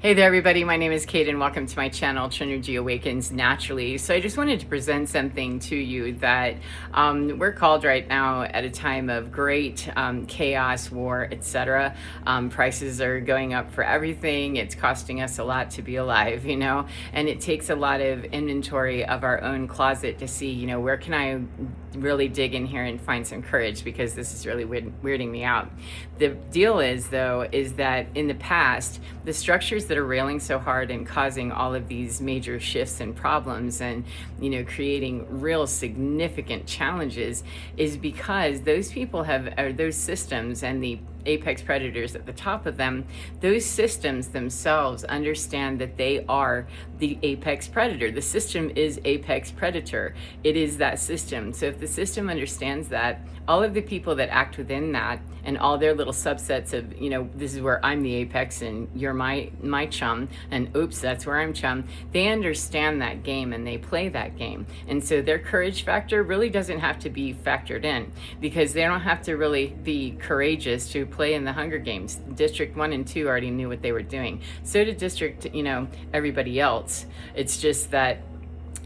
Hey there, everybody. My name is Kate, and welcome to my channel, Trinergy Awakens Naturally. So I just wanted to present something to you that we're called right now at a time of great chaos, war, etc. Prices are going up for everything. It's costing us a lot to be alive, and it takes a lot of inventory of our own closet to see, where can I really dig in here and find some courage, because this is really weirding me out. The deal is, though, is that in the past, the structures that are railing so hard and causing all of these major shifts and problems and creating real significant challenges is because those people those systems and the apex predators at the top of them, those systems themselves understand that they are the apex predator. The system is apex predator. It is that system. So if the system understands that, all of the people that act within that and all their little subsets of, this is where I'm the apex and you're my chum, and oops, that's where I'm chum, they understand that game and they play that game. And so their courage factor really doesn't have to be factored in, because they don't have to really be courageous to play in the Hunger Games. District 1 and 2 already knew what they were doing. So did District, everybody else. It's just that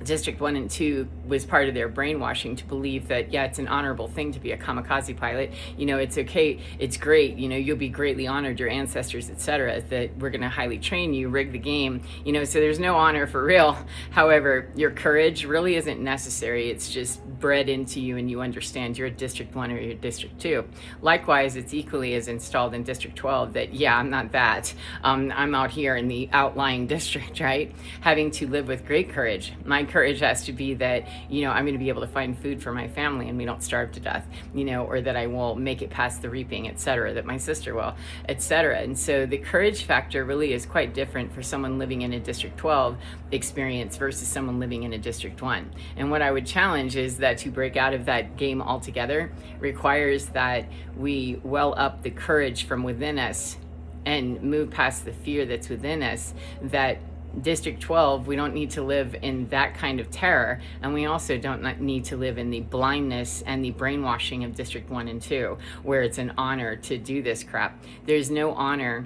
District 1 and 2 was part of their brainwashing to believe that, yeah, it's an honorable thing to be a kamikaze pilot. It's okay, it's great, you'll be greatly honored, your ancestors, etc., that we're going to highly train you, rig the game, so there's no honor for real. However, your courage really isn't necessary. It's just bred into you, and you understand you're a District 1 or you're District 2. Likewise, it's equally as installed in District 12 that, yeah, I'm not that. I'm out here in the outlying district, right? Having to live with great courage. My courage has to be that, I'm going to be able to find food for my family and we don't starve to death, or that I will make it past the reaping, etc., that my sister will, etc. And so the courage factor really is quite different for someone living in a District 12 experience versus someone living in a District 1. And what I would challenge is that to break out of that game altogether requires that we well up the courage from within us and move past the fear that's within us, that District 12, we don't need to live in that kind of terror, and we also don't need to live in the blindness and the brainwashing of District 1 and 2, where it's an honor to do this crap. There's no honor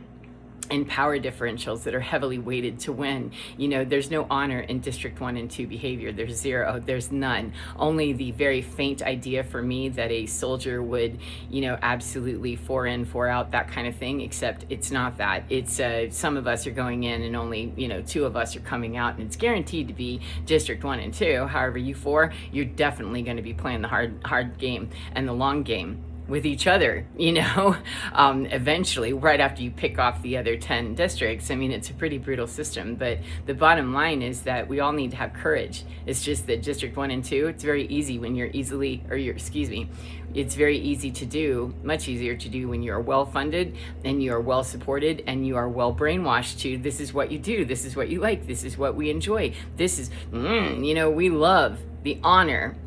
in power differentials that are heavily weighted to win. There's no honor in District 1 and 2 behavior. There's zero. There's none. Only the very faint idea for me that a soldier would, absolutely 4 in, 4 out, that kind of thing, except it's not that. It's some of us are going in and only, 2 of us are coming out, and it's guaranteed to be District 1 and 2. However, you 4, you're definitely going to be playing the hard game and the long game with each other, eventually, right after you pick off the other 10 districts. It's a pretty brutal system, but the bottom line is that we all need to have courage. It's just that District 1 and 2, it's very easy when it's very easy to do, much easier to do when you're well funded and you're well supported and you are well brainwashed to, this is what you do, this is what you like, this is what we enjoy, this is, we love the honor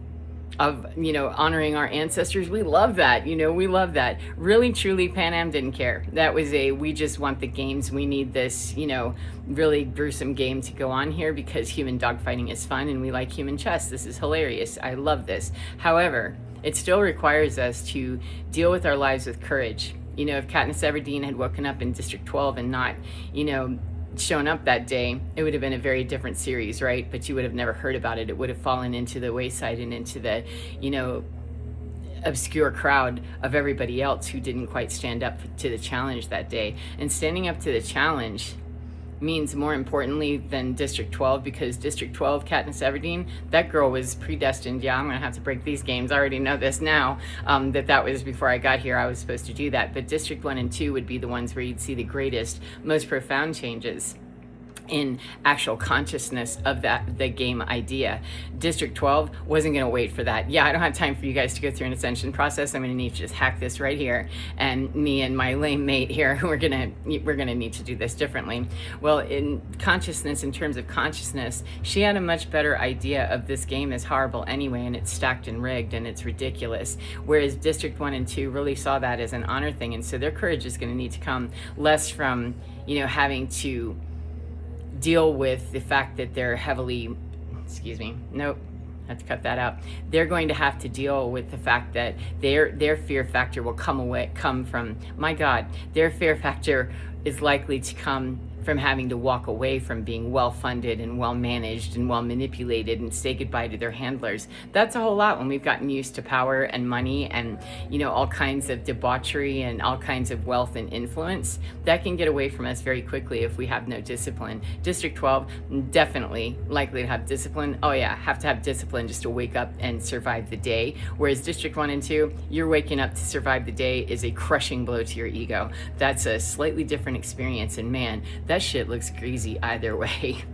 of, honoring our ancestors. We love that, we love that. Really, truly, Pan Am didn't care. That was we just want the games. We need this, really gruesome game to go on here because human dogfighting is fun and we like human chess. This is hilarious. I love this. However, it still requires us to deal with our lives with courage. If Katniss Everdeen had woken up in District 12 and not, shown up that day, it would have been a very different series, right? But you would have never heard about it. It would have fallen into the wayside and into the, obscure crowd of everybody else who didn't quite stand up to the challenge that day. And standing up to the challenge means more importantly than District 12, because District 12, Katniss Everdeen, that girl was predestined. Yeah, I'm gonna have to break these games. I already know this now, that was before I got here. I was supposed to do that. But District 1 and 2 would be the ones where you'd see the greatest, most profound changes in actual consciousness of the game idea. District 12 wasn't going to wait for that. Yeah, I don't have time for you guys to go through an ascension process. I'm going to need to just hack this right here, and me and my lame mate here, we're going to need to do this differently. Well, in consciousness, in terms of consciousness, she had a much better idea of this game is horrible anyway, and it's stacked and rigged and it's ridiculous, whereas District 1 and 2 really saw that as an honor thing. And so their courage is going to need to come less from having to deal with the fact that they're heavily, nope, I have to cut that out. They're going to have to deal with the fact that their fear factor will come from, my God, their fear factor is likely to come from having to walk away from being well funded and well managed and well manipulated and say goodbye to their handlers. That's a whole lot when we've gotten used to power and money and, all kinds of debauchery and all kinds of wealth and influence. That can get away from us very quickly if we have no discipline. District 12, definitely likely to have discipline. Oh yeah, have to have discipline just to wake up and survive the day. Whereas District 1 and 2, you're waking up to survive the day is a crushing blow to your ego. That's a slightly different experience, and man, that shit looks greasy either way.